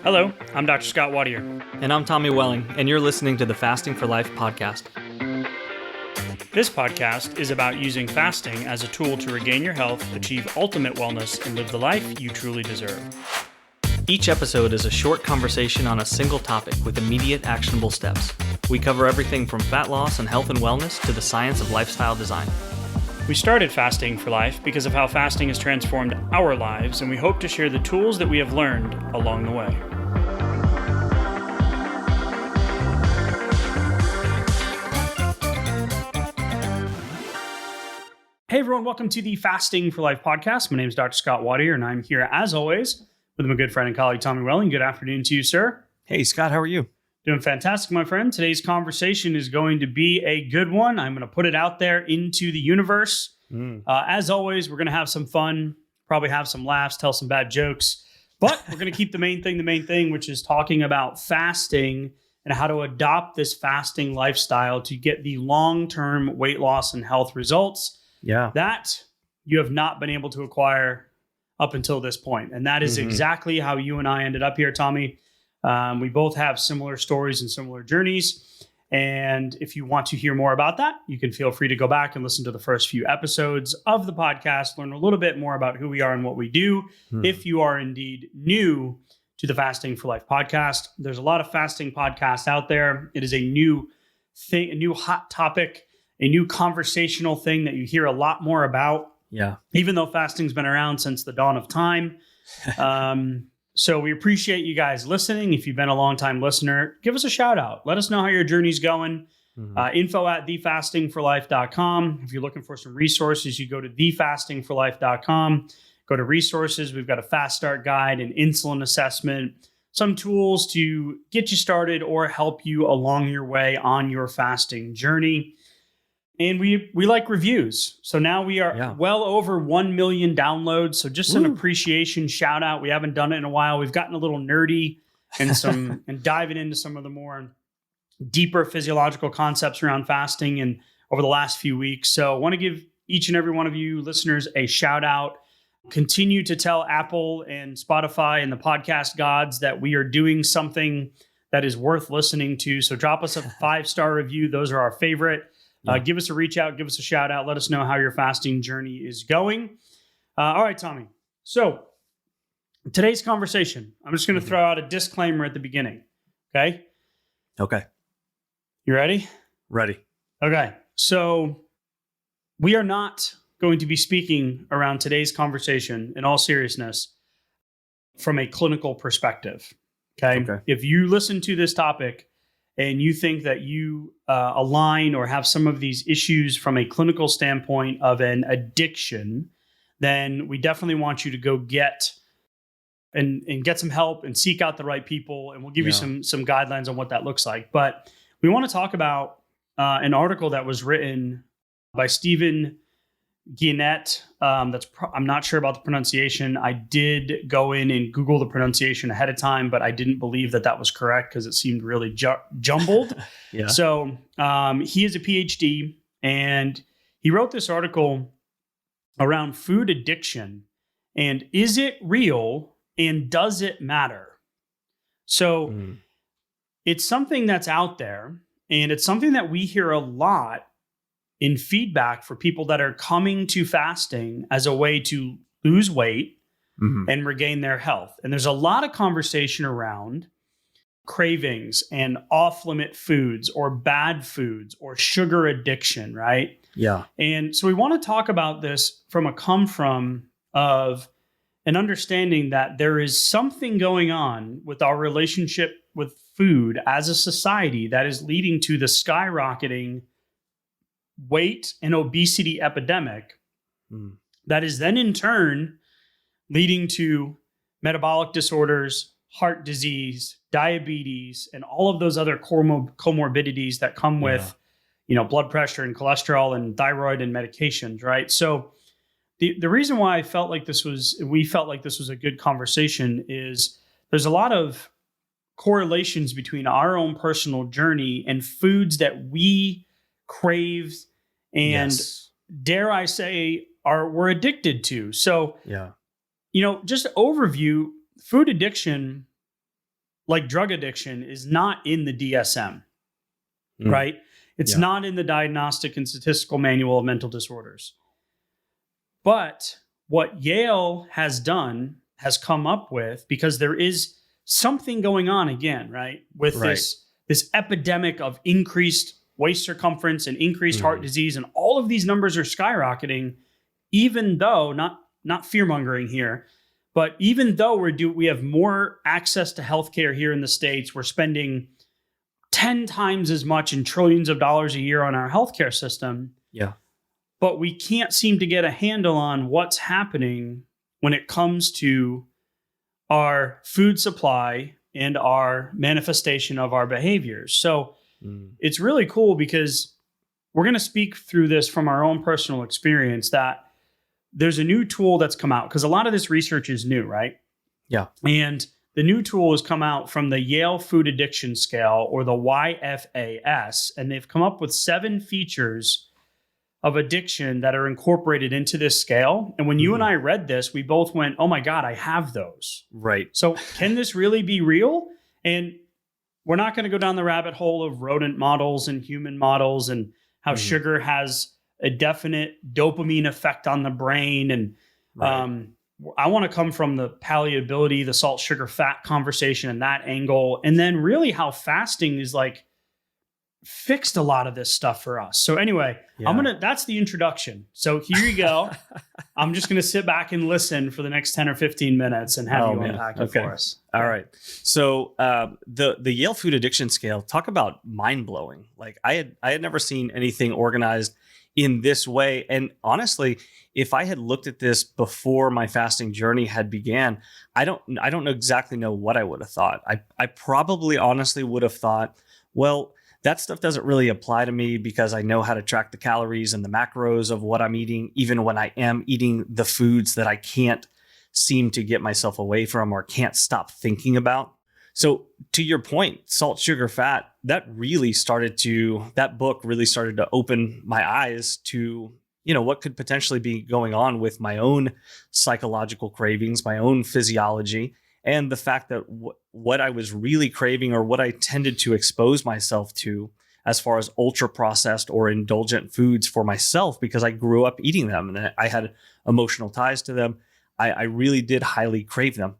Hello, I'm Dr. Scott Wattier. And I'm Tommy Welling, and you're listening to the Fasting for Life podcast. This podcast is about using fasting as a tool to regain your health, achieve ultimate wellness, and live the life you truly deserve. Each episode is a short conversation on a single topic with immediate actionable steps. We cover everything from fat loss and health and wellness to the science of lifestyle design. We started Fasting for Life because of how fasting has transformed our lives, and we hope to share the tools that we have learned along the way. Hey everyone, welcome to the Fasting for Life podcast. My name is Dr. Scott Wattier, and I'm here as always with my good friend and colleague Tommy Welling. Good afternoon to you, sir. Hey Scott, how are you? Doing fantastic, my friend. Today's conversation is going to be a good one. I'm going to put it out there into the universe. As always, we're going to have some fun, probably have some laughs, tell some bad jokes, but we're going to keep the main thing, which is talking about fasting and how to adopt this fasting lifestyle to get the long-term weight loss and health results that you have not been able to acquire up until this point. And that is exactly how you and I ended up here, Tommy. We both have similar stories and similar journeys. And if you want to hear more about that, you can feel free to go back and listen to the first few episodes of the podcast, learn a little bit more about who we are and what we do. If you are indeed new to the Fasting for Life podcast, there's a lot of fasting podcasts out there. It is a new thing, a new hot topic, a new conversational thing that you hear a lot more about. Yeah. Even though fasting's been around since the dawn of time. So we appreciate you guys listening. If you've been a long-time listener, give us a shout out. Let us know how your journey's going. Info@thefastingforlife.com. If you're looking for some resources, you go to thefastingforlife.com. Go to resources. We've got a fast start guide, an insulin assessment, some tools to get you started or help you along your way on your fasting journey. And we like reviews. So now we are well over 1 million downloads. So just an appreciation shout out. We haven't done it in a while. We've gotten a little nerdy and and diving into some of the more deeper physiological concepts around fasting and over the last few weeks. So I want to give each and every one of you listeners a shout out. Continue to tell Apple and Spotify and the podcast gods that we are doing something that is worth listening to. So drop us a 5-star review. Those are our favorite. Give us a reach out, give us a shout out. Let us know how your fasting journey is going. All right, Tommy. So today's conversation, I'm just going to throw out a disclaimer at the beginning. Okay. You ready? Ready. Okay. So we are not going to be speaking around today's conversation in all seriousness from a clinical perspective. Okay. If you listen to this topic and you think that you align or have some of these issues from a clinical standpoint of an addiction, then we definitely want you to go get and get some help and seek out the right people. And we'll give you some guidelines on what that looks like. But we want to talk about an article that was written by Stephen Guyenet. I'm not sure about the pronunciation. I did go in and Google the pronunciation ahead of time, but I didn't believe that was correct because it seemed really jumbled. So he is a PhD, and he wrote this article around food addiction and is it real and does it matter? So it's something that's out there, and it's something that we hear a lot in feedback for people that are coming to fasting as a way to lose weight and regain their health. And there's a lot of conversation around cravings and off-limit foods or bad foods or sugar addiction, right? Yeah. And so we want to talk about this from a come from of an understanding that there is something going on with our relationship with food as a society that is leading to the skyrocketing weight and obesity epidemic that is then in turn leading to metabolic disorders, heart disease, diabetes, and all of those other comorbidities that come with, blood pressure and cholesterol and thyroid and medications, right? So the reason why we felt like this was a good conversation is there's a lot of correlations between our own personal journey and foods that we crave and dare I say we're addicted to. So, just overview, food addiction, like drug addiction, is not in the DSM, right? It's not in the Diagnostic and Statistical Manual of Mental Disorders. But what Yale has done, has come up with, because there is something going on again, right? With this epidemic of increased waist circumference and increased heart disease, and all of these numbers are skyrocketing, even though, not fear-mongering here, but even though we have more access to healthcare here in the States, we're spending 10 times as much in trillions of dollars a year on our healthcare system. Yeah. But we can't seem to get a handle on what's happening when it comes to our food supply and our manifestation of our behaviors. So it's really cool, because we're going to speak through this from our own personal experience, that there's a new tool that's come out, because a lot of this research is new, right? Yeah. And the new tool has come out from the Yale Food Addiction Scale, or the YFAS, and they've come up with 7 features of addiction that are incorporated into this scale. And when you and I read this, we both went, oh my God, I have those. Right. So can this really be real? And we're not going to go down the rabbit hole of rodent models and human models and how sugar has a definite dopamine effect on the brain. And I want to come from the palatability, the salt, sugar, fat conversation and that angle. And then really how fasting is like fixed a lot of this stuff for us. So anyway, that's the introduction. So here you go. I'm just going to sit back and listen for the next 10 or 15 minutes and have you unpack it for us. All right. So the Yale Food Addiction Scale, talk about mind blowing. Like I had never seen anything organized in this way. And honestly, if I had looked at this before my fasting journey had began, I don't exactly know what I would have thought. I probably honestly would have thought, well, that stuff doesn't really apply to me because I know how to track the calories and the macros of what I'm eating, even when I am eating the foods that I can't seem to get myself away from or can't stop thinking about. So to your point, salt, sugar, fat, that book really started to open my eyes to, what could potentially be going on with my own psychological cravings, my own physiology, and the fact that what I was really craving, or what I tended to expose myself to as far as ultra processed or indulgent foods for myself, because I grew up eating them and I had emotional ties to them. I really did highly crave them.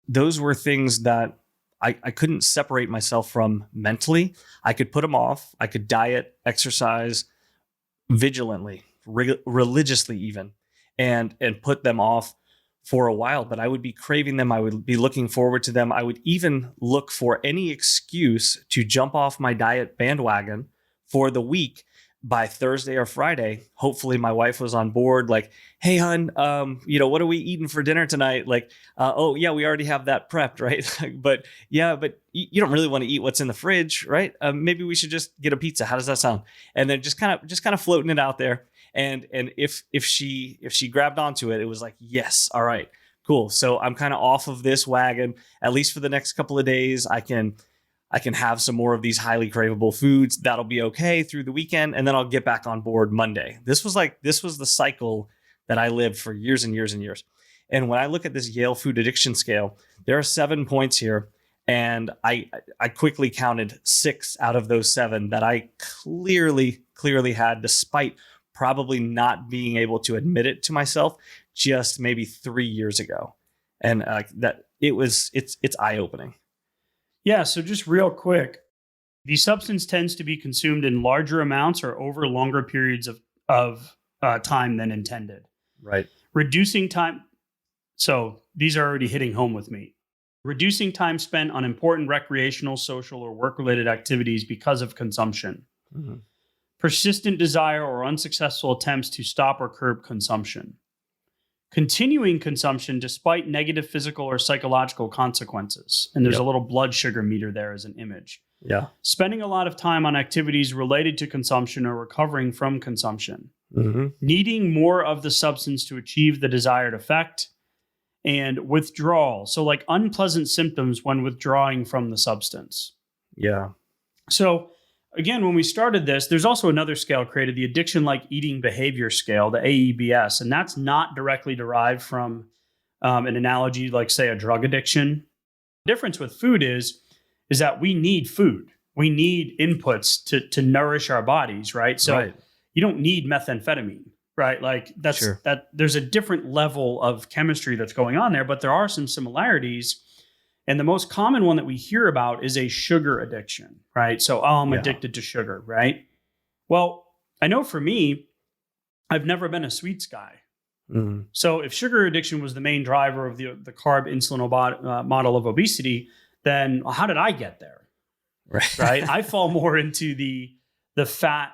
Those were things that I couldn't separate myself from mentally. I could put them off. I could diet, exercise vigilantly, religiously even, and put them off for a while, but I would be craving them. I would be looking forward to them. I would even look for any excuse to jump off my diet bandwagon for the week by Thursday or Friday. Hopefully my wife was on board, like, hey, hun, what are we eating for dinner tonight? Like, oh yeah, we already have that prepped, right? but you don't really want to eat what's in the fridge, right? Maybe we should just get a pizza. How does that sound? And then just kind of floating it out there. And if she grabbed onto it, it was like, yes, all right, cool. So I'm kind of off of this wagon, at least for the next couple of days. I can have some more of these highly craveable foods. That'll be okay through the weekend. And then I'll get back on board Monday. This was the cycle that I lived for years and years and years. And when I look at this Yale Food Addiction Scale, there are 7 points here. And I quickly counted 6 out of those 7 that I clearly had, despite probably not being able to admit it to myself just maybe 3 years ago. And it's eye-opening. Yeah. So just real quick, the substance tends to be consumed in larger amounts or over longer periods of time than intended. Right. Reducing time. So these are already hitting home with me. Reducing time spent on important recreational, social, or work-related activities because of consumption. Mm-hmm. Persistent desire or unsuccessful attempts to stop or curb consumption. Continuing consumption despite negative physical or psychological consequences. And there's a little blood sugar meter there as an image. Yeah. Spending a lot of time on activities related to consumption or recovering from consumption. Mm-hmm. Needing more of the substance to achieve the desired effect. And withdrawal. So like unpleasant symptoms when withdrawing from the substance. Yeah. So again, when we started this, there's also another scale created, the Addiction Like Eating Behavior Scale, the AEBS, and that's not directly derived from an analogy like, say, a drug addiction. The difference with food is that we need food. We need inputs to nourish our bodies, right? So you don't need methamphetamine, right? Like that there's a different level of chemistry that's going on there, but there are some similarities. And the most common one that we hear about is a sugar addiction, right? So, I'm addicted to sugar, right? Well, I know for me, I've never been a sweets guy. Mm-hmm. So if sugar addiction was the main driver of the carb insulin model of obesity, then how did I get there? Right? I fall more into the fat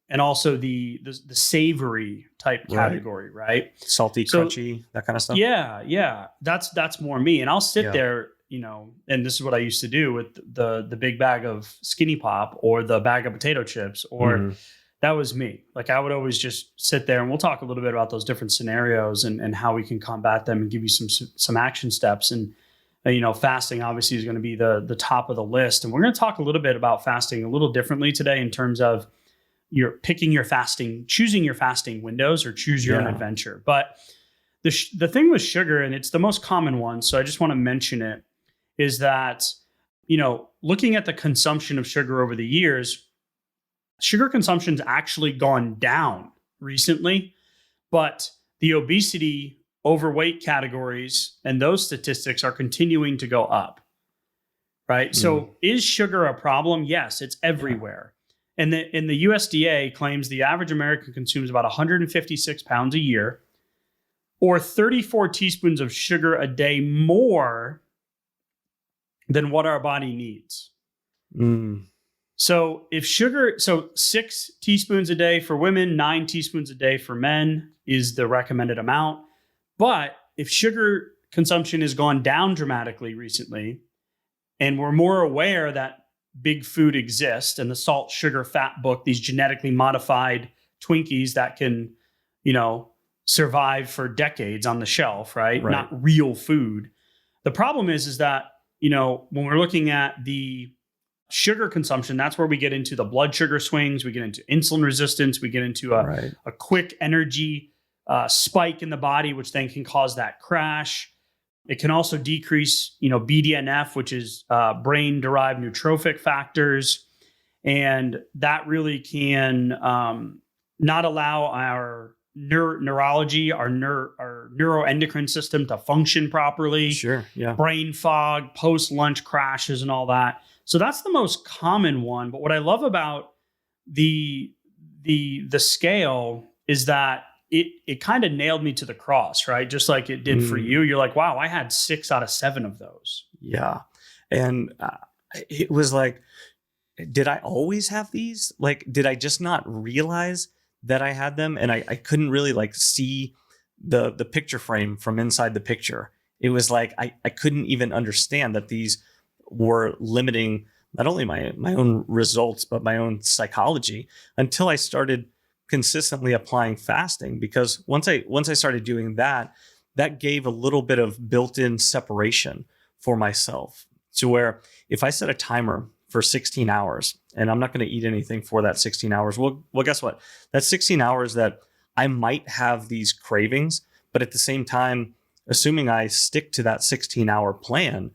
and also the savory type category, right? Salty, crunchy, that kind of stuff. Yeah. That's more me. And I'll sit there, and this is what I used to do with the big bag of Skinny Pop or the bag of potato chips, or that was me. Like, I would always just sit there, and we'll talk a little bit about those different scenarios and how we can combat them and give you some action steps. And fasting obviously is going to be the top of the list. And we're going to talk a little bit about fasting a little differently today in terms of choosing your fasting windows, or choose your own adventure. But the thing with sugar, and it's the most common one, so I just want to mention it, is that, looking at the consumption of sugar over the years, sugar consumption's actually gone down recently, but the obesity, overweight categories and those statistics are continuing to go up, right? So is sugar a problem? Yes, it's everywhere. And the USDA claims the average American consumes about 156 pounds a year, or 34 teaspoons of sugar a day more than what our body needs. So 6 teaspoons a day for women, 9 teaspoons a day for men is the recommended amount. But if sugar consumption has gone down dramatically recently, and we're more aware that big food exists, and the salt, sugar, fat book, these genetically modified Twinkies that can, survive for decades on the shelf, right? Not real food. The problem is that, when we're looking at the sugar consumption, that's where we get into the blood sugar swings, we get into insulin resistance, we get into a quick energy spike in the body, which then can cause that crash. It can also decrease, BDNF, which is brain-derived neurotrophic factors, and that really can not allow our neurology, our neuroendocrine system to function properly. Brain fog, post-lunch crashes, and all that. So that's the most common one. But what I love about the scale is that it kind of nailed me to the cross, right? Just like it did for you. You're like, wow, I had 6 out of 7 of those. Yeah. And it was like, did I always have these? Like, did I just not realize that I had them? And I couldn't really see the picture frame from inside the picture. It was like, I couldn't even understand that these were limiting not only my own results, but my own psychology, until I started consistently applying fasting. Because once I started doing that gave a little bit of built-in separation for myself, to where if I set a timer for 16 hours and I'm not going to eat anything for that 16 hours, well, guess what? That's 16 hours that I might have these cravings, but at the same time, assuming I stick to that 16-hour plan,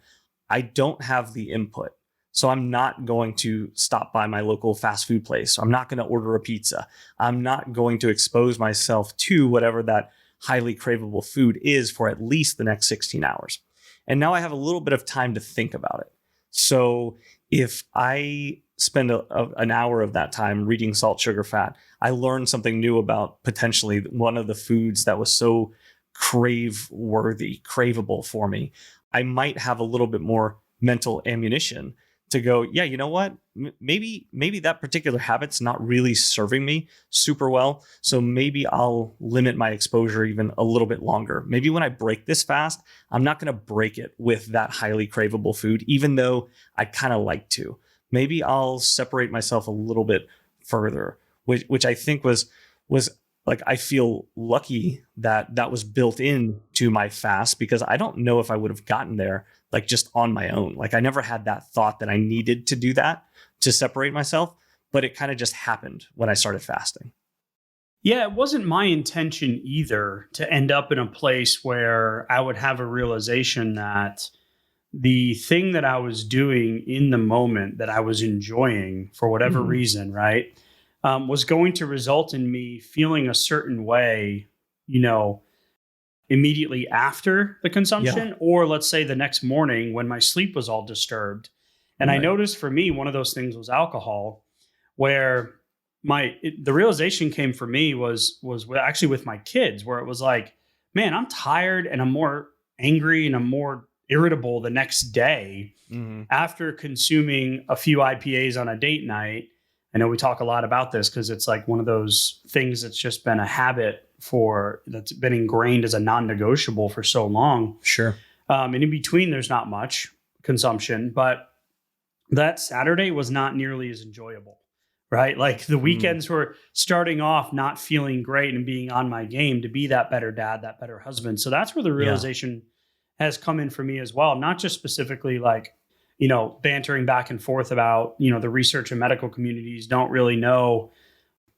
I don't have the input. So I'm not going to stop by my local fast food place. I'm not going to order a pizza. I'm not going to expose myself to whatever that highly craveable food is for at least the next 16 hours. And now I have a little bit of time to think about it. So if I spend an hour of that time reading Salt, Sugar, Fat, I learned something new about potentially one of the foods that was so craveable for me. I might have a little bit more mental ammunition to go, yeah, you know what? Maybe that particular habit's not really serving me super well. So maybe I'll limit my exposure even a little bit longer. Maybe when I break this fast, I'm not going to break it with that highly craveable food, even though I kind of like to. Maybe I'll separate myself a little bit further, which I think was like, I feel lucky that was built in to my fast, because I don't know if I would have gotten there like just on my own. Like, I never had that thought that I needed to do that to separate myself, but it kind of just happened when I started fasting. Yeah, it wasn't my intention either to end up in a place where I would have a realization that the thing that I was doing in the moment that I was enjoying for whatever Mhm. reason, right, was going to result in me feeling a certain way, you know, immediately after the Yeah. consumption, or let's say the next morning when my sleep was all disturbed. And I Right. noticed for me, one of those things was alcohol, where the realization came for me was actually with my kids, where it was like, man, I'm tired and I'm more angry and I'm more irritable the next day Mhm. after consuming a few IPAs on a date night. I know we talk a lot about this because it's like one of those things that's just been a habit that's been ingrained as a non-negotiable for so long. Sure. And in between, there's not much consumption, but that Saturday was not nearly as enjoyable, right? Like the Mm. weekends were starting off not feeling great and being on my game to be that better dad, that better husband. So that's where the Yeah. realization has come in for me as well. Not just specifically like, bantering back and forth about, the research and medical communities don't really know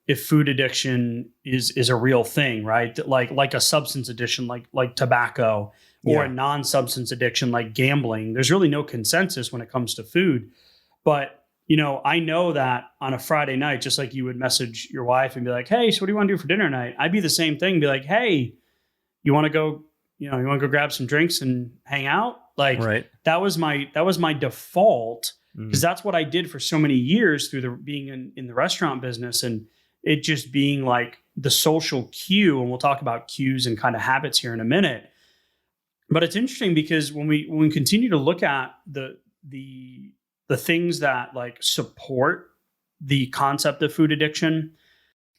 if food addiction is a real thing, right? Like a substance addiction, like tobacco, or a Yeah. non-substance addiction like gambling. There's really no consensus when it comes to food. But I know that on a Friday night, just like you would message your wife and be like, "Hey, so what do you want to do for dinner tonight?" I'd be the same thing. Be like, "Hey, you want to go? You want to go grab some drinks and hang out?" Like Right. that was my default because Mhm. that's what I did for so many years through the being in the restaurant business, and it just being like the social cue. And we'll talk about cues and kind of habits here in a minute. But it's interesting because when we continue to look at the the things that like support the concept of food addiction,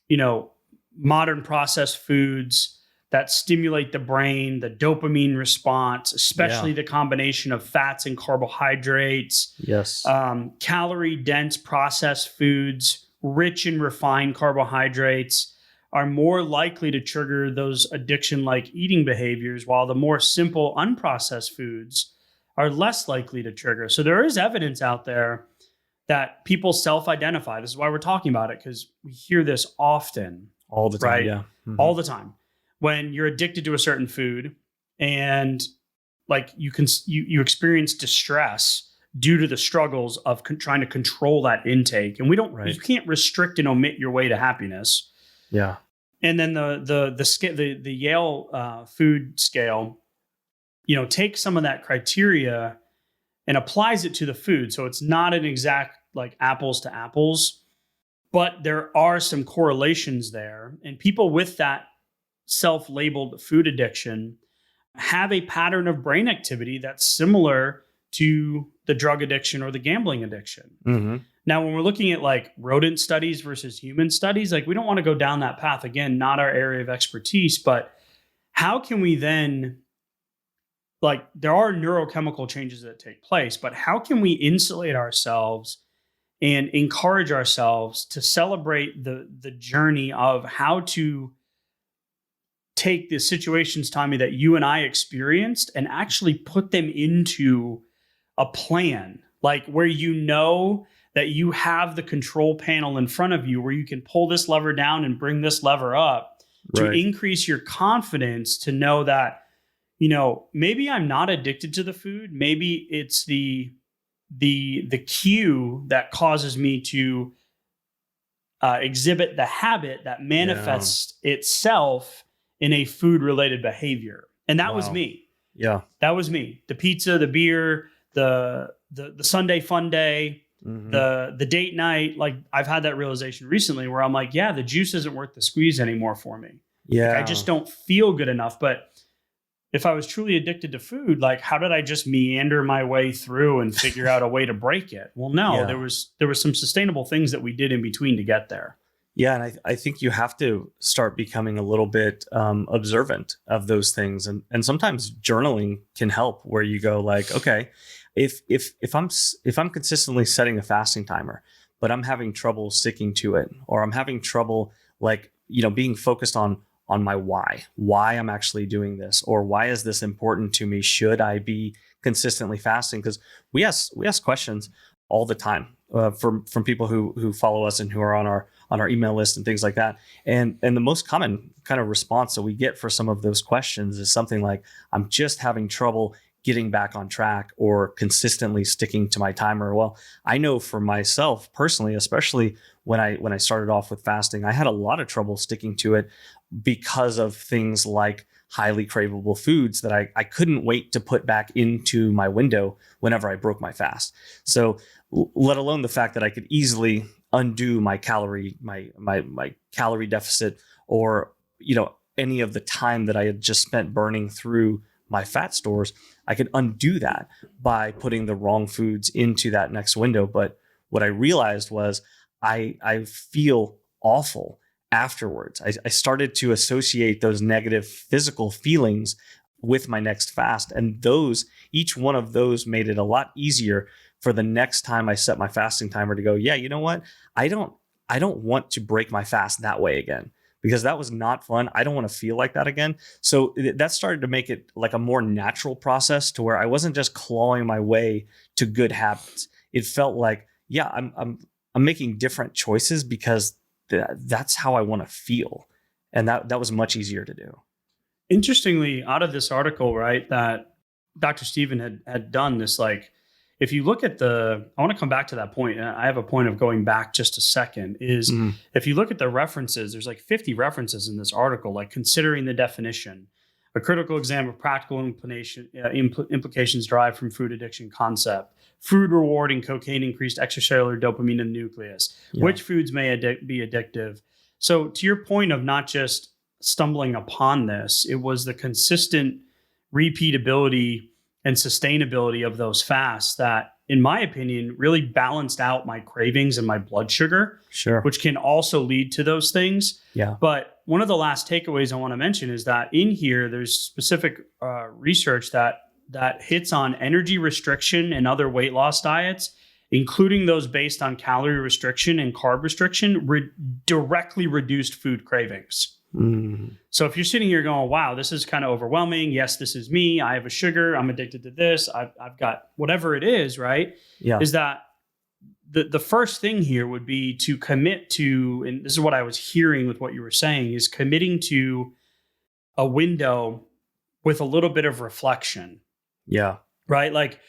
you know, modern processed foods that stimulate the brain, the dopamine response, Yeah. especially the combination of fats and carbohydrates, Yes. calorie dense processed foods, rich in refined carbohydrates, are more likely to trigger those addiction like eating behaviors, while the more simple, unprocessed foods are less likely to trigger. So there is evidence out there that people self identify. This is why we're talking about it, because we hear this often, All the time. right? Yeah. All Mhm. the time. When you're addicted to a certain food and like you experience distress due to the struggles of trying to control that intake, and Right. you can't restrict and omit your way to happiness. Yeah. And then the Yale food scale, takes some of that criteria and applies it to the food. So it's not an exact like apples to apples, but there are some correlations there. And people with that self labeled food addiction have a pattern of brain activity that's similar to the drug addiction or the gambling addiction. Mhm. Now, when we're looking at like rodent studies versus human studies, like we don't want to go down that path. Again, not our area of expertise, but how can we then, like, there are neurochemical changes that take place, but how can we insulate ourselves and encourage ourselves to celebrate the journey of how to take the situations, Tommy, that you and I experienced and actually put them into a plan, like where that you have the control panel in front of you where you can pull this lever down and bring this lever up to Right. increase your confidence to know that, maybe I'm not addicted to the food. Maybe it's the cue that causes me to exhibit the habit that Yeah. manifests itself in a food related behavior. And that was Wow. me. Yeah. That was me. The pizza, the beer, the Sunday fun day, Mhm. the date night. Like I've had that realization recently where I'm like, yeah, the juice isn't worth the squeeze anymore for me. Like I just Yeah. don't feel good enough. But if I was truly addicted to food, like how did I just meander my way through and figure out a way to break it? Well, no, there Yeah. was there was some sustainable things that we did in between to get there. Yeah, and I think you have to start becoming a little bit observant of those things, and sometimes journaling can help. Where you go like, okay, if I'm consistently setting a fasting timer, but I'm having trouble sticking to it, or I'm having trouble like being focused on my why I'm actually doing this, or why is this important to me? Should I be consistently fasting? Because we ask questions all the time from people who follow us and who are on our email list and things like that. And the most common kind of response that we get for some of those questions is something like, I'm just having trouble getting back on track or consistently sticking to my timer. Well, I know for myself personally, especially when I started off with fasting, I had a lot of trouble sticking to it because of things like highly craveable foods that I couldn't wait to put back into my window whenever I broke my fast. So let alone the fact that I could easily undo my calorie deficit, or any of the time that I had just spent burning through my fat stores, I could undo that by putting the wrong foods into that next window. But what I realized was I feel awful afterwards. I started to associate those negative physical feelings with my next fast. And each one of those made it a lot easier for the next time I set my fasting timer to go, yeah, you know what? I don't want to break my fast that way again, because that was not fun. I don't want to feel like that again. So that started to make it like a more natural process, to where I wasn't just clawing my way to good habits. It felt like, yeah, I'm making different choices because that's how I want to feel. And that was much easier to do. Interestingly, out of this article, right, that Dr. Stephen had done this, like, if you look at I want to come back to that point. And I have a point of going back just a second, is if you look at the references, there's like 50 references in this article, like considering the definition, a critical exam of practical implications derived from food addiction concept, food rewarding cocaine increased extracellular dopamine in the nucleus, which foods may be addictive. So to your point of not just stumbling upon this, it was the consistent repeatability and sustainability of those fasts that, in my opinion, really balanced out my cravings and my blood sugar, which can also lead to those things. Yeah. But one of the last takeaways I want to mention is that in here, there's specific research that hits on energy restriction and other weight loss diets, including those based on calorie restriction and carb restriction, directly reduced food cravings. So if you're sitting here going, wow, this is kind of overwhelming. Yes, this is me. I have a sugar. I'm addicted to this. I've got whatever it is, right? Yeah. Is that the first thing here would be to commit to, and this is what I was hearing with what you were saying, is committing to a window with a little bit of reflection. Yeah. Right? Like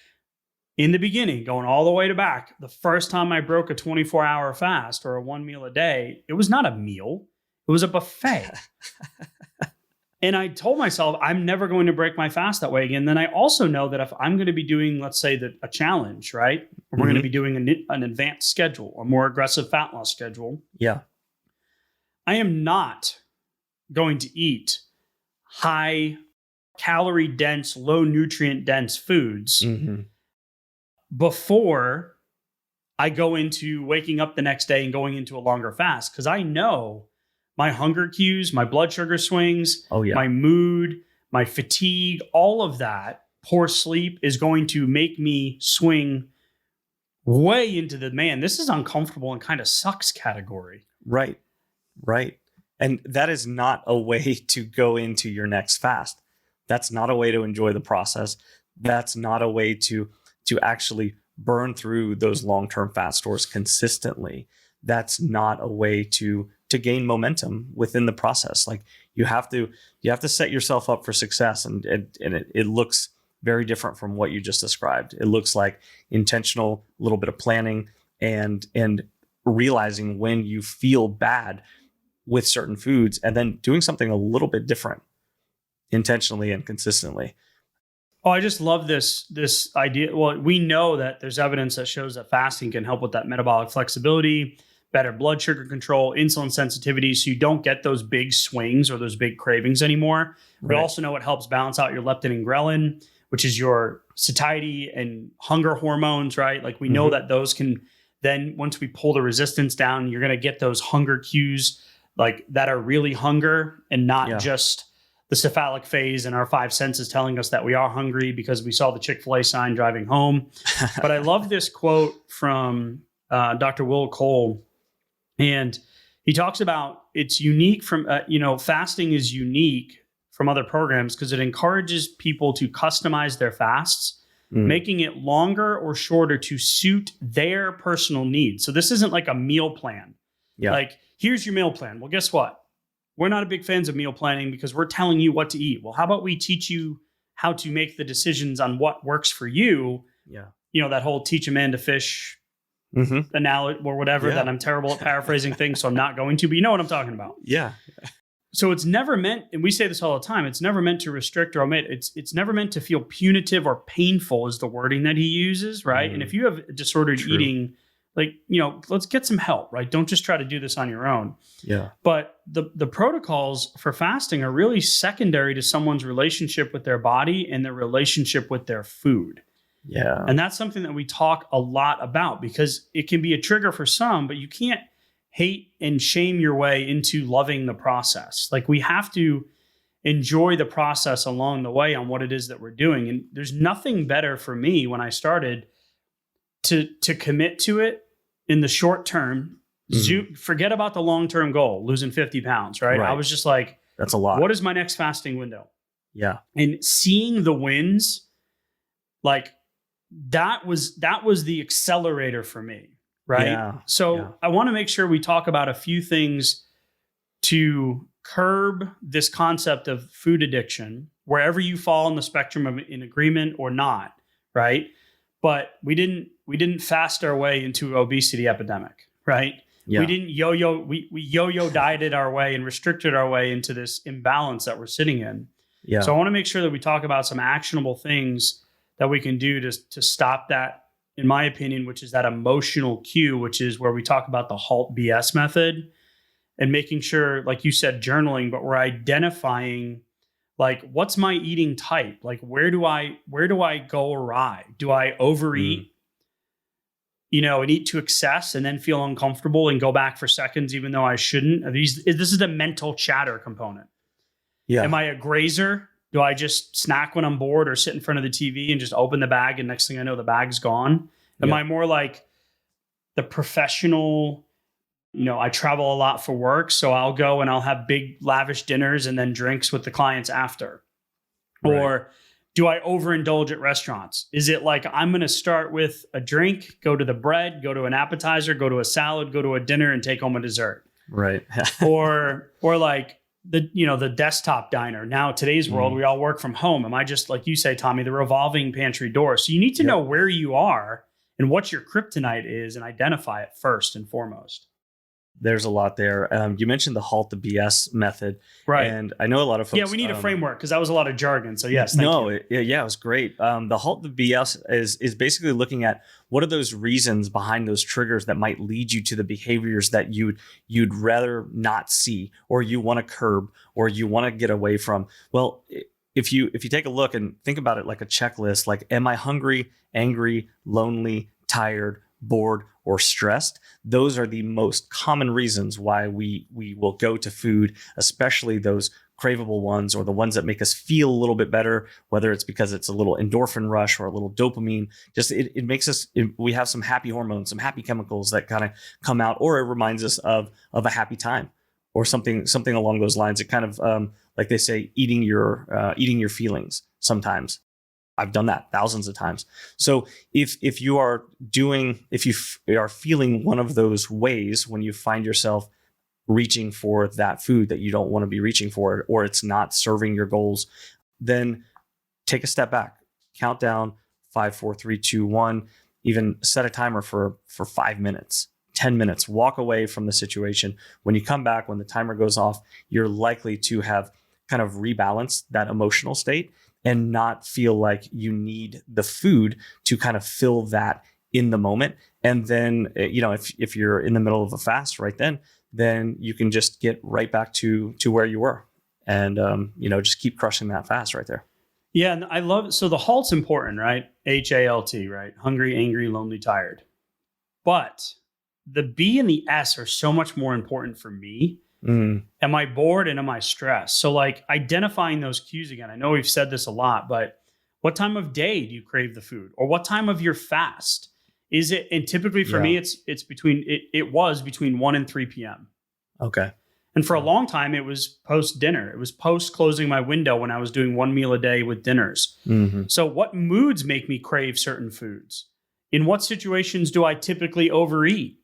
in the beginning, going all the way to back, the first time I broke a 24-hour fast or a 1 meal a day, it was not a meal. It was a buffet. And I told myself, I'm never going to break my fast that way again. Then I also know that if I'm going to be doing, let's say, a challenge, right? We're going to be doing an advanced schedule, a more aggressive fat loss schedule. Yeah. I am not going to eat high calorie dense, low nutrient dense foods before I go into waking up the next day and going into a longer fast. Because I know my hunger cues, my blood sugar swings, my mood, my fatigue, all of that, poor sleep is going to make me swing way into the, man, this is uncomfortable and kind of sucks category. Right. And that is not a way to go into your next fast. That's not a way to enjoy the process. That's not a way to actually burn through those long-term fat stores consistently. That's not a way to gain momentum within the process. Like you have to set yourself up for success, and it looks very different from what you just described. It looks like intentional, a little bit of planning, and realizing when you feel bad with certain foods, and then doing something a little bit different intentionally and consistently. Oh, I just love this idea. Well, we know that there's evidence that shows that fasting can help with that metabolic flexibility, better blood sugar control, insulin sensitivity, so you don't get those big swings or those big cravings anymore. We also know it helps balance out your leptin and ghrelin, which is your satiety and hunger hormones, right? Like we know that those can then, once we pull the resistance down, you're going to get those hunger cues like that are really hunger and not just the cephalic phase and our five senses telling us that we are hungry because we saw the Chick-fil-A sign driving home. But I love this quote from Dr. Will Cole. And he talks about it's unique from, fasting is unique from other programs because it encourages people to customize their fasts, making it longer or shorter to suit their personal needs. So this isn't like a meal plan. Yeah. Like here's your meal plan. Well, guess what? We're not a big fans of meal planning because we're telling you what to eat. Well, how about we teach you how to make the decisions on what works for you? Yeah. You know, that whole teach a man to fish analogy or whatever that I'm terrible at paraphrasing things, so I'm not going to, but you know what I'm talking about. Yeah. So it's never meant, and we say this all the time, it's never meant to restrict or omit. It's never meant to feel punitive or painful is the wording that he uses, right? And if you have disordered eating, like, you know, let's get some help, right? Don't just try to do this on your own. Yeah. But the protocols for fasting are really secondary to someone's relationship with their body and their relationship with their food. Yeah. And that's something that we talk a lot about because it can be a trigger for some, but you can't hate and shame your way into loving the process. Like, we have to enjoy the process along the way on what it is that we're doing. And there's nothing better for me when I started to commit to it in the short term. Forget about the long-term goal, losing 50 pounds, right? I was just like, that's a lot. What is my next fasting window? Yeah. And seeing the wins, like, that was the accelerator for me, right? Yeah. So I want to make sure we talk about a few things to curb this concept of food addiction, wherever you fall on the spectrum of in agreement or not, right? But we didn't fast our way into obesity epidemic, right? Yeah. We didn't we yo-yo dieted our way and restricted our way into this imbalance that we're sitting in. Yeah. So I want to make sure that we talk about some actionable things that we can do to stop that, in my opinion, which is that emotional cue, which is where we talk about the HALT BS method and making sure, like you said, journaling, but we're identifying, like, what's my eating type? Like, where do I go awry? Do I overeat, you know, and eat to excess and then feel uncomfortable and go back for seconds, even though I shouldn't? This is the mental chatter component. Yeah. Am I a grazer? Do I just snack when I'm bored or sit in front of the TV and just open the bag and next thing I know, the bag's gone? Am I more like the professional, you know, I travel a lot for work, so I'll go and I'll have big lavish dinners and then drinks with the clients after? Right. Or do I overindulge at restaurants? Is it like I'm going to start with a drink, go to the bread, go to an appetizer, go to a salad, go to a dinner and take home a dessert? Right. or like, the desktop diner. Now, today's world, we all work from home. Am I just, like you say, Tommy, the revolving pantry door? So you need to know where you are and what your kryptonite is and identify it first and foremost. There's a lot there. You mentioned the HALT the BS method. Right. And I know a lot of folks. Yeah, we need a framework because that was a lot of jargon. So yes, thank you. It was great. The HALT the BS is basically looking at what are those reasons behind those triggers that might lead you to the behaviors that you'd rather not see, or you want to curb, or you want to get away from. Well, if you take a look and think about it like a checklist, like, am I hungry, angry, lonely, tired, bored, or stressed? Those are the most common reasons why we will go to food, especially those craveable ones or the ones that make us feel a little bit better, whether it's because it's a little endorphin rush or a little dopamine. Just it makes us, we have some happy hormones, some happy chemicals that kind of come out, or it reminds us of a happy time or something along those lines. It kind of, like they say, eating your feelings sometimes. I've done that thousands of times. So if you are feeling one of those ways when you find yourself reaching for that food that you don't want to be reaching for, or it's not serving your goals, then take a step back, count down 5, 4, 3, 2, 1, even set a timer for 5 minutes, 10 minutes, walk away from the situation. When you come back, when the timer goes off, you're likely to have kind of rebalanced that emotional state and not feel like you need the food to kind of fill that in the moment. And then, if you're in the middle of a fast right then you can just get right back to where you were and, just keep crushing that fast right there. Yeah. And I love it. So the HALT's important, right? HALT, right? Hungry, angry, lonely, tired. But the B and the S are so much more important for me. Am I bored and am I stressed? So, like, identifying those cues again. I know we've said this a lot, but what time of day do you crave the food, or what time of your fast is it? And typically for me, it was between 1 and 3 p.m. Okay. And for a long time, it was post dinner. It was post closing my window when I was doing 1 meal a day with dinners. So what moods make me crave certain foods? In what situations do I typically overeat?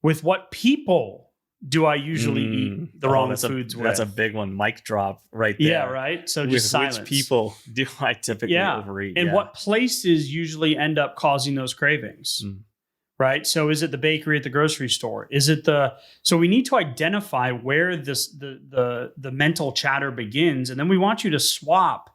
With what people do I usually eat the wrong foods with? That's a big one. Mic drop right there. Yeah, right. So just silence. Which people do I typically overeat? And what places usually end up causing those cravings? Right. So is it the bakery at the grocery store? Is it so we need to identify where the mental chatter begins. And then we want you to swap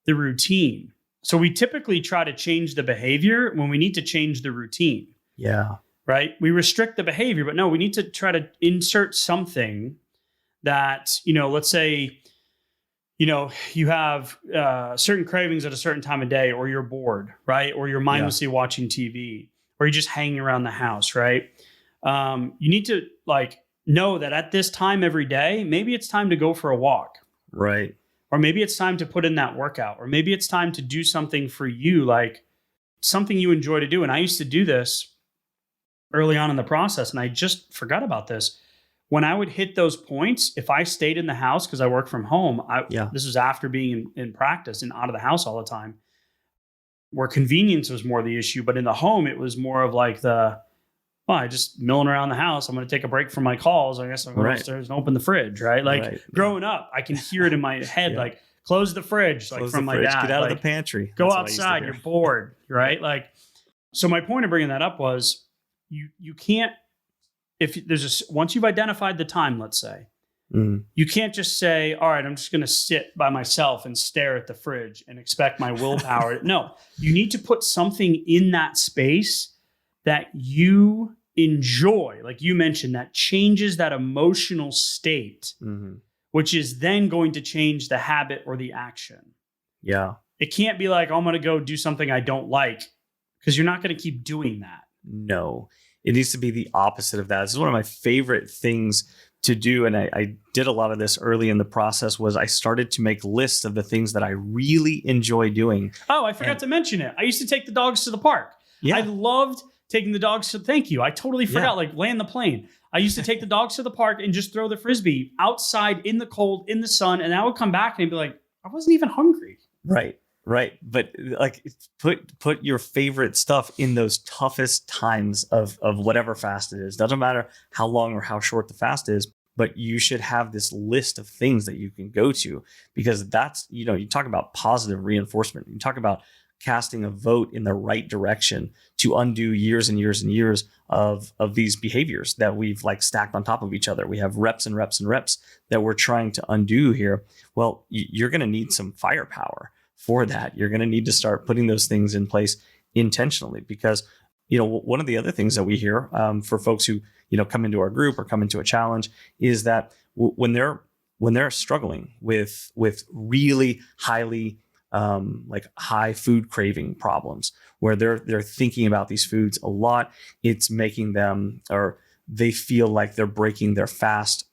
the routine. So we typically try to change the behavior when we need to change the routine. Yeah. Right. We restrict the behavior, but no, we need to try to insert something that, let's say, you have certain cravings at a certain time of day, or you're bored, right? Or you're mindlessly watching TV, or you're just hanging around the house, right? You need to know that at this time every day, maybe it's time to go for a walk. Right. Or maybe it's time to put in that workout, or maybe it's time to do something for you, like something you enjoy to do. And I used to do this early on in the process, and I just forgot about this. When I would hit those points, if I stayed in the house, because I work from home, this was after being in practice and out of the house all the time, where convenience was more the issue. But in the home, it was more of like I just milling around the house. I'm going to take a break from my calls. I guess I'll go upstairs and open the fridge, right? Growing up, I can hear it in my head, like, close the fridge, close from the my fridge, dad. Get out of the pantry. Go outside. You're bored, right? So my point of bringing that up was you can't, if there's once you've identified the time, let's say, you can't just say, all right, I'm just going to sit by myself and stare at the fridge and expect my willpower. No, you need to put something in that space that you enjoy. Like you mentioned, that changes that emotional state, which is then going to change the habit or the action. Yeah. It can't be like, I'm going to go do something I don't like, because you're not going to keep doing that. No, it needs to be the opposite of that. This is one of my favorite things to do. And I did a lot of this early in the process. Was I started to make lists of the things that I really enjoy doing. Oh, I forgot to mention it. I used to take the dogs to the park. Yeah. I loved taking the dogs to, thank you. I totally forgot, land the plane. I used to take the dogs to the park and just throw the Frisbee outside in the cold, in the sun. And I would come back and I'd be like, I wasn't even hungry. Right. But put your favorite stuff in those toughest times of whatever fast it is. Doesn't matter how long or how short the fast is, but you should have this list of things that you can go to, because that's, you talk about positive reinforcement. You talk about casting a vote in the right direction to undo years and years and years of these behaviors that we've stacked on top of each other. We have reps and reps and reps that we're trying to undo here. Well, you're going to need some firepower for that. You're going to need to start putting those things in place intentionally, because, one of the other things that we hear for folks who, come into our group or come into a challenge is that when they're struggling with really highly high food craving problems, where they're thinking about these foods a lot, it's making them, or they feel like they're breaking their fast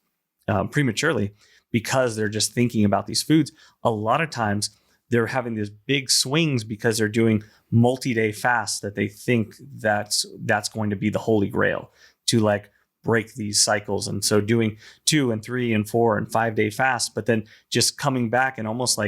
prematurely because they're just thinking about these foods. A lot of times they're having these big swings because they're doing multi-day fasts that they think that's going to be the holy grail to break these cycles. And so doing 2 and 3 and 4 and 5 day fasts, but then just coming back and almost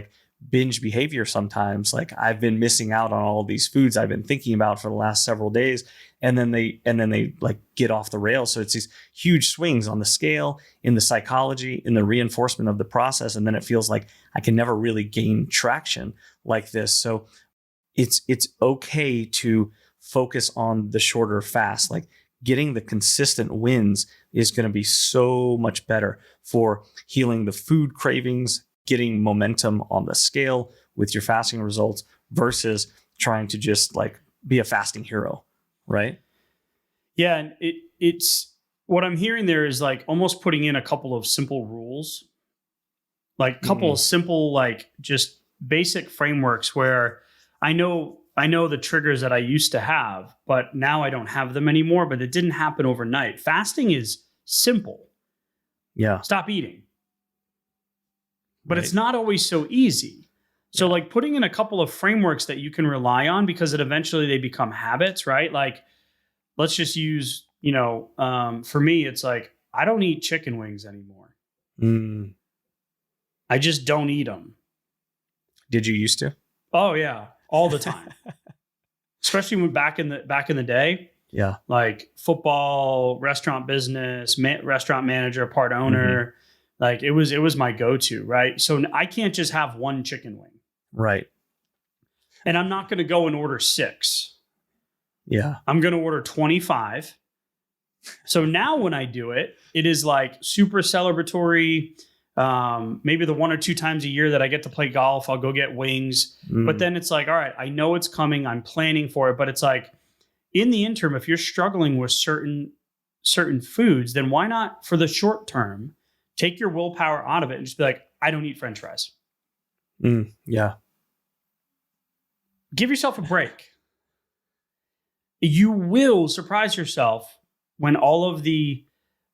binge behavior sometimes. I've been missing out on all of these foods I've been thinking about for the last several days. And then they get off the rails. So it's these huge swings on the scale, in the psychology, in the reinforcement of the process. And then it feels like I can never really gain traction like this. So it's okay to focus on the shorter fast. Getting the consistent wins is going to be so much better for healing the food cravings, getting momentum on the scale with your fasting results, versus trying to just be a fasting hero, right? Yeah, and it's what I'm hearing there is almost putting in a couple of simple rules, couple of simple just basic frameworks where I know the triggers that I used to have, but now I don't have them anymore. But it didn't happen overnight. Fasting is simple. Yeah, stop eating. But it's not always so easy. So putting in a couple of frameworks that you can rely on, because it eventually they become habits, right? Let's just use, for me, it's I don't eat chicken wings anymore. I just don't eat them. Did you used to? Oh yeah, all the time. Especially when back in the day, Yeah. Like football, restaurant business, restaurant manager, part owner. Like it was my go-to, right? So I can't just have one chicken wing. Right. And I'm not going to go and order 6. Yeah. I'm going to order 25. So now when I do it, it is like super celebratory. Maybe the 1 or 2 times a year that I get to play golf, I'll go get wings. But then it's like, all right, I know it's coming. I'm planning for it. But it's like, in the interim, if you're struggling with certain foods, then why not, for the short term, take your willpower out of it and just be like, I don't eat French fries. Yeah. Give yourself a break. You will surprise yourself when all of the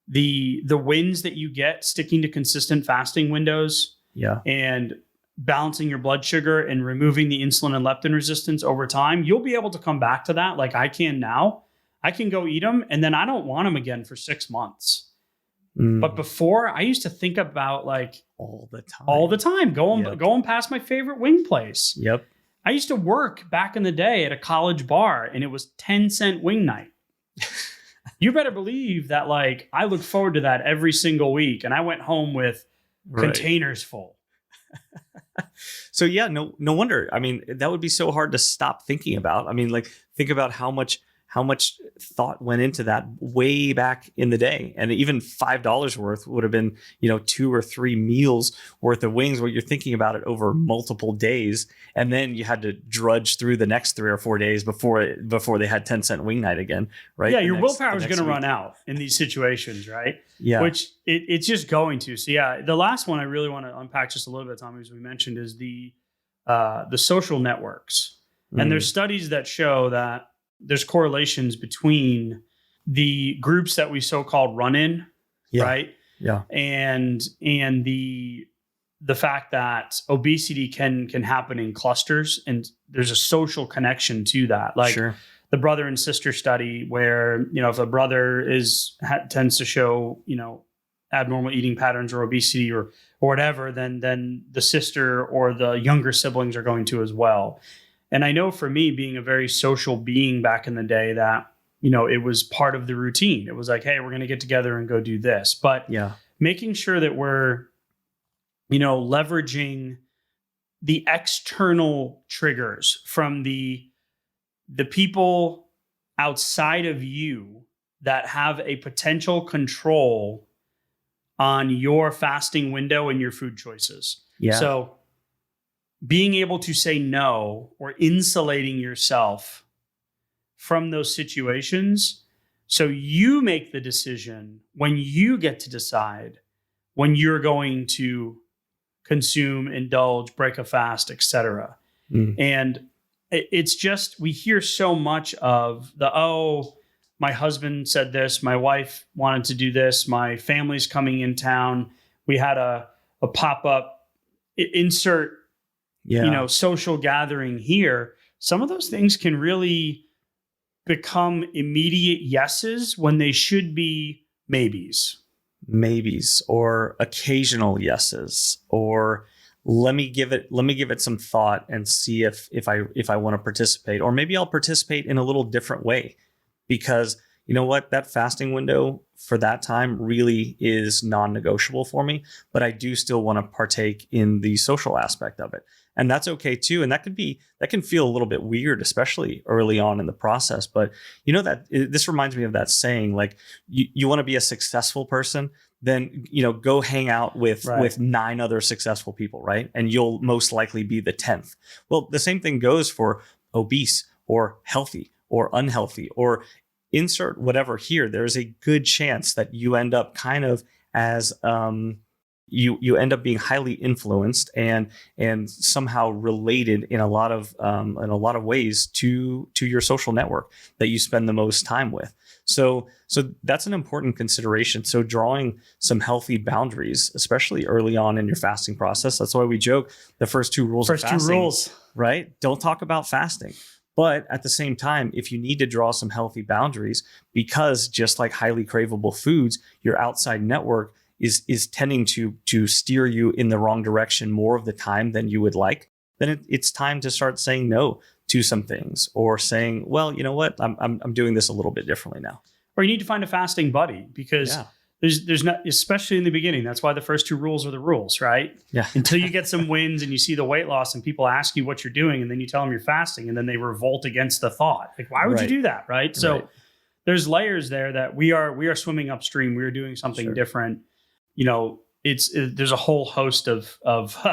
wins that you get sticking to consistent fasting windows, and balancing your blood sugar and removing the insulin and leptin resistance over time, you'll be able to come back to that like I can now. I can go eat them and then I don't want them again for 6 months. But before, I used to think about like all the time going past my favorite wing place. Yep. I used to work back in the day at a college bar and it was 10-cent wing night. You better believe that like I look forward to that every single week. And I went home with containers full. So yeah, no wonder. I mean, that would be so hard to stop thinking about. I mean, like think about how much thought went into that way back in the day. And even $5 worth would have been, 2 or 3 meals worth of wings, where you're thinking about it over multiple days. And then you had to drudge through the next 3 or 4 days before they had 10-cent wing night again. Right. Yeah. Your willpower is going to run out in these situations. Right. Yeah. Which it's just going to. So yeah, the last one I really want to unpack just a little bit, Tommy, as we mentioned, is the social networks. And there's studies that show that there's correlations between the groups that we so-called run in, right? Yeah. And the fact that obesity can happen in clusters, and there's a social connection to that. Like the brother and sister study where, if a brother tends to show, abnormal eating patterns or obesity or whatever, then the sister or the younger siblings are going to as well. And I know for me, being a very social being back in the day, that, it was part of the routine. It was like, hey, we're going to get together and go do this. But making sure that we're, leveraging the external triggers from the people outside of you that have a potential control on your fasting window and your food choices. Yeah. So being able to say no, or insulating yourself from those situations, so you make the decision when you get to decide when you're going to consume, indulge, break a fast, etc. And it's just, we hear so much of my husband said this, my wife wanted to do this, my family's coming in town, we had a pop-up, insert social gathering here. Some of those things can really become immediate yeses when they should be maybes or occasional yeses, or let me give it some thought and see if I want to participate, or maybe I'll participate in a little different way, because you know what, that fasting window for that time really is non-negotiable for me, but I do still want to partake in the social aspect of it. And that's okay too. And that can feel a little bit weird, especially early on in the process. But this reminds me of that saying, like, you want to be a successful person, then, go hang out with 9 other successful people, right? And you'll most likely be the 10th. Well, the same thing goes for obese or healthy or unhealthy, or insert whatever here. There's a good chance that you end up kind of as you end up being highly influenced and somehow related in a lot of ways to your social network that you spend the most time with. So that's an important consideration. So drawing some healthy boundaries, especially early on in your fasting process. That's why we joke the first 2 rules of fasting, right? Don't talk about fasting. But at the same time, if you need to draw some healthy boundaries, because just like highly craveable foods, your outside network is tending to steer you in the wrong direction more of the time than you would like, then it's time to start saying no to some things, or saying, well, you know what, I'm doing this a little bit differently now. Or you need to find a fasting buddy, because there's not, especially in the beginning. That's why the first 2 rules are the rules, right? Yeah. Until you get some wins and you see the weight loss and people ask you what you're doing, and then you tell them you're fasting, and then they revolt against the thought. Like, why would you do that? Right. So there's layers there that we are swimming upstream. We are doing something different. You know, there's a whole host of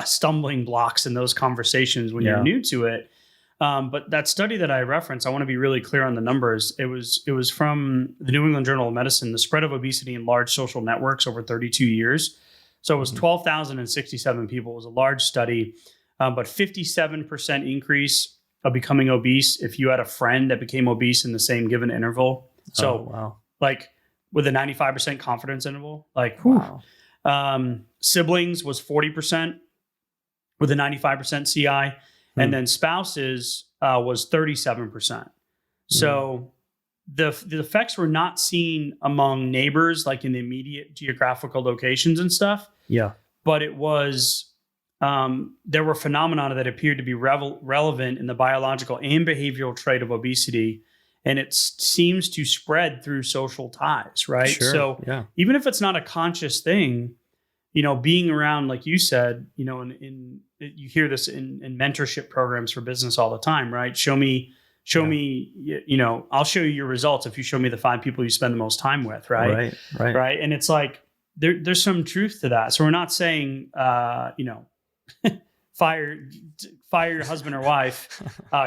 stumbling blocks in those conversations when you're new to it. But that study that I referenced, I want to be really clear on the numbers. It was from the New England Journal of Medicine, the spread of obesity in large social networks over 32 years. So it was 12,067 people. It was a large study, but 57% increase of becoming obese if you had a friend that became obese in the same given interval. So like with a 95% confidence interval, like siblings was 40% with a 95% CI. And then spouses was 37%. So the effects were not seen among neighbors, like in the immediate geographical locations and stuff. Yeah. But it was, there were phenomena that appeared to be relevant in the biological and behavioral trait of obesity. And it seems to spread through social ties, right? Sure. So even if it's not a conscious thing, you know, being around, like you said, you know, you hear this in mentorship programs for business all the time, right? Show me, you know, I'll show you your results if you show me the 5 people you spend the most time with, right? Right. And it's like, there's some truth to that. So we're not saying, you know, fire your husband or wife,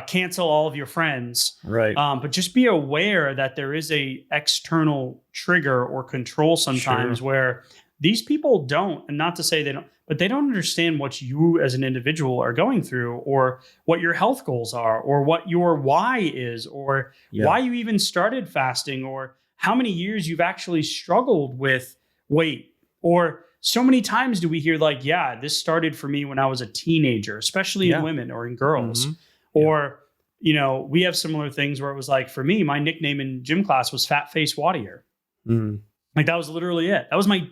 cancel all of your friends, right? But just be aware that there is a external trigger or control sometimes where these people don't, and not to say they don't, but they don't understand what you as an individual are going through, or what your health goals are, or what your why is, or why you even started fasting, or how many years you've actually struggled with weight. Or so many times do we hear like, this started for me when I was a teenager, especially in women or in girls. Or, you know, we have similar things where it was like, for me, my nickname in gym class was Fat Face Wadier. Like that was literally it. That was my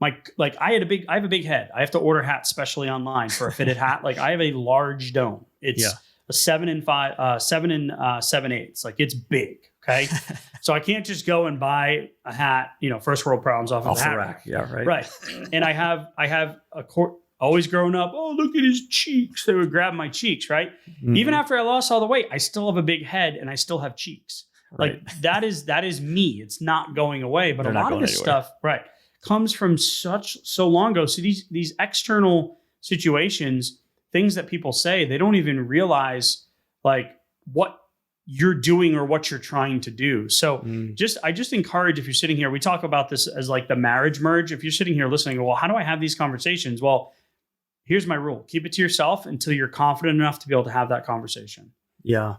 like I have a big head. I have to order hats specially online for a fitted hat. Like I have a large dome. It's a 7 and 7/8. Like it's big. Okay. So I can't just go and buy a hat, you know, first world problems off of the hat rack. Yeah. Right. Right. And I have always grown up. Oh, look at his cheeks. They would grab my cheeks. Right. Even after I lost all the weight, I still have a big head and I still have cheeks. Like that is me. It's not going away. But a lot of this stuff, comes from so long ago. So these external situations, things that people say, they don't even realize like what you're doing or what you're trying to do. So I just encourage, if you're sitting here, we talk about this as like the marriage merge. If you're sitting here listening, well, how do I have these conversations? Well, here's my rule. Keep it to yourself until you're confident enough to be able to have that conversation. Yeah.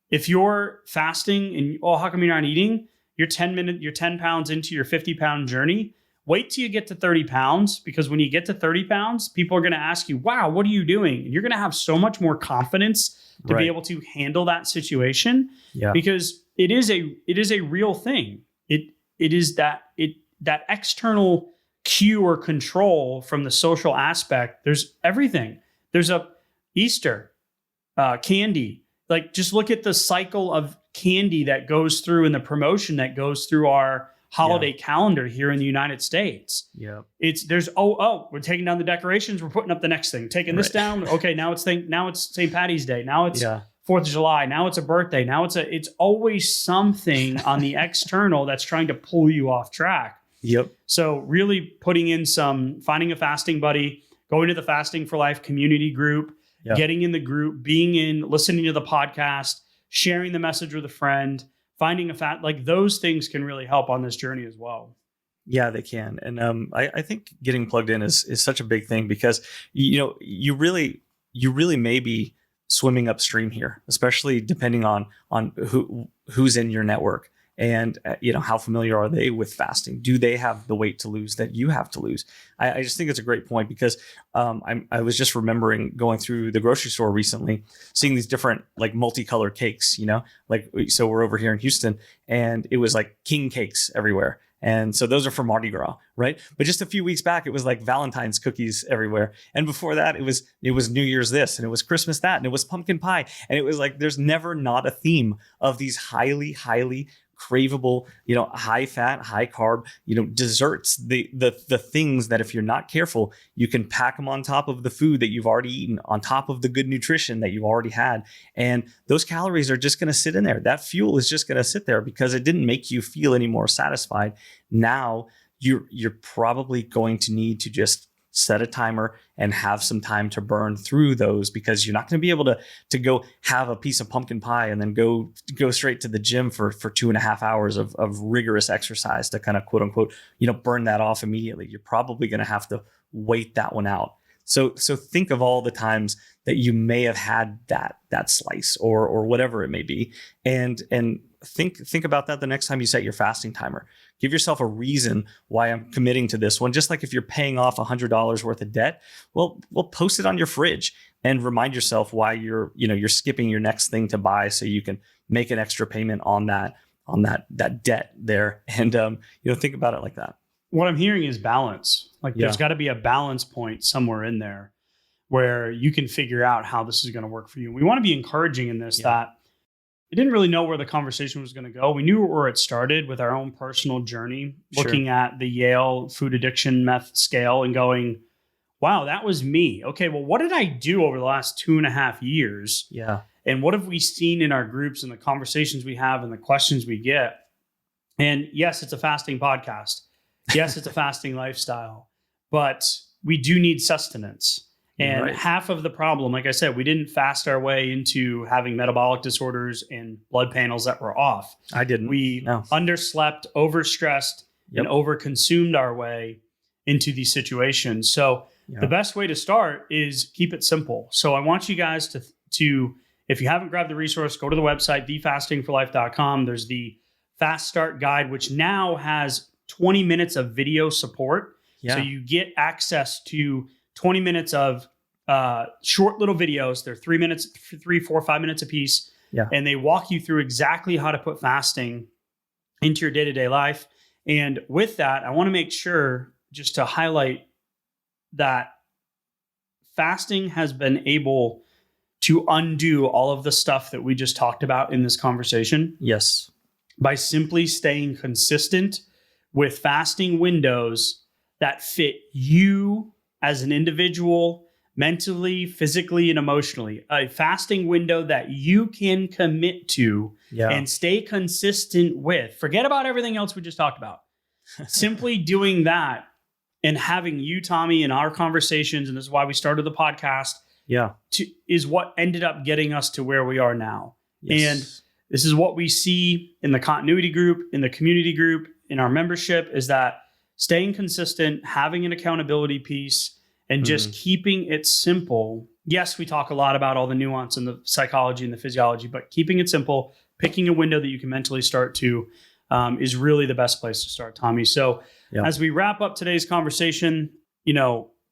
If you're fasting and, how come you're not eating? You're 10 pounds into your 50-pound journey. Wait till you get to 30 pounds, because when you get to 30 pounds, people are going to ask you, wow, what are you doing? And you're going to have so much more confidence to be able to handle that situation, because it is a real thing. It is that external cue or control from the social aspect. There's everything. There's a Easter candy. Like just look at the cycle of candy that goes through and the promotion that goes through our holiday calendar here in the United States. There's we're taking down the decorations, we're putting up the next thing, taking this down. Okay, now it's St. Patty's Day. Now it's 4th of July. Now it's a birthday. Now it's always something on the external that's trying to pull you off track. So really finding a fasting buddy, going to the Fasting for Life community group, getting in the group, listening to the podcast, sharing the message with a friend, finding like those things can really help on this journey as well. Yeah, they can. And I think getting plugged in is such a big thing, because, you know, you really may be swimming upstream here, especially depending on who's in your network. And, you know, how familiar are they with fasting? Do they have the weight to lose that you have to lose? I just think it's a great point, because I was just remembering going through the grocery store recently, seeing these different like multicolored cakes, you know, like, so we're over here in Houston and it was like king cakes everywhere. And so those are for Mardi Gras, right? But just a few weeks back, it was like Valentine's cookies everywhere. And before that, it was New Year's this, and it was Christmas that, and it was pumpkin pie. And it was like, there's never not a theme of these highly, highly craveable, high fat, high carb, desserts, the things that if you're not careful, you can pack them on top of the food that you've already eaten, on top of the good nutrition that you've already had. And those calories are just going to sit in there. That fuel is just going to sit there because it didn't make you feel any more satisfied. Now you're probably going to need to just set a timer and have some time to burn through those, because you're not going to be able to go have a piece of pumpkin pie and then go straight to the gym for 2.5 hours of rigorous exercise to kind of quote unquote, burn that off immediately. You're probably going to have to wait that one out. So think of all the times that you may have had that slice or whatever it may be, and think about that the next time you set your fasting timer. Give yourself a reason why I'm committing to this one. Just like if you're paying off $100 worth of debt, well, post it on your fridge and remind yourself why you're skipping your next thing to buy, so you can make an extra payment on that debt there. And think about it like that. What I'm hearing is balance. Like there's got to be a balance point somewhere in there where you can figure out how this is going to work for you. We want to be encouraging in this that we didn't really know where the conversation was going to go. We knew where it started with our own personal journey, looking at the Yale food addiction meth scale and going, wow, that was me. Okay, well, what did I do over the last 2.5 years? Yeah. And what have we seen in our groups and the conversations we have and the questions we get? And yes, it's a fasting podcast. Yes, it's a fasting lifestyle, but we do need sustenance. And half of the problem, like I said, we didn't fast our way into having metabolic disorders and blood panels that were off. I didn't. We underslept, overstressed, and overconsumed our way into these situations. So the best way to start is keep it simple. So I want you guys to if you haven't grabbed the resource, go to the website, thefastingforlife.com. There's the Fast Start Guide, which now has 20 minutes of video support. Yeah. So you get access to 20 minutes of short little videos. They're 3 minutes, 3, 4, 5 minutes a piece. Yeah. And they walk you through exactly how to put fasting into your day-to-day life. And with that, I want to make sure just to highlight that fasting has been able to undo all of the stuff that we just talked about in this conversation. Yes. By simply staying consistent with fasting windows that fit you as an individual, mentally, physically, and emotionally. A fasting window that you can commit to and stay consistent with. Forget about everything else we just talked about. Simply doing that and having you, Tommy, in our conversations, and this is why we started the podcast, is what ended up getting us to where we are now. Yes. And this is what we see in the continuity group, in the community group, in our membership, is that staying consistent, having an accountability piece, and just keeping it simple. Yes, we talk a lot about all the nuance and the psychology and the physiology, but keeping it simple, picking a window that you can mentally start to is really the best place to start, Tommy. So as we wrap up today's conversation,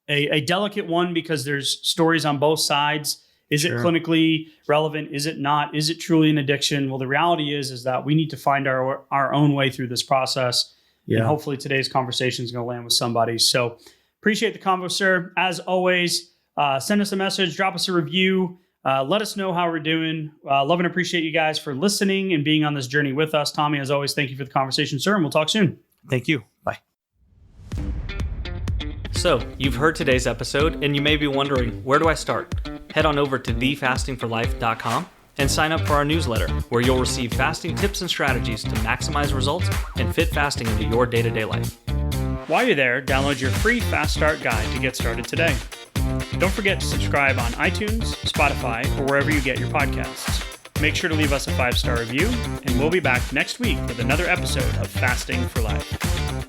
a delicate one, because there's stories on both sides. Is it clinically relevant? Is it not? Is it truly an addiction? Well, the reality is that we need to find our own way through this process. And hopefully today's conversation is going to land with somebody. So appreciate the convo, sir. As always, send us a message, drop us a review. Let us know how we're doing. Love and appreciate you guys for listening and being on this journey with us. Tommy, as always, thank you for the conversation, sir, and we'll talk soon. Thank you. Bye. So, you've heard today's episode, and you may be wondering, where do I start? Head on over to thefastingforlife.com and sign up for our newsletter, where you'll receive fasting tips and strategies to maximize results and fit fasting into your day-to-day life. While you're there, download your free Fast Start Guide to get started today. Don't forget to subscribe on iTunes, Spotify, or wherever you get your podcasts. Make sure to leave us a 5-star review, and we'll be back next week with another episode of Fasting for Life.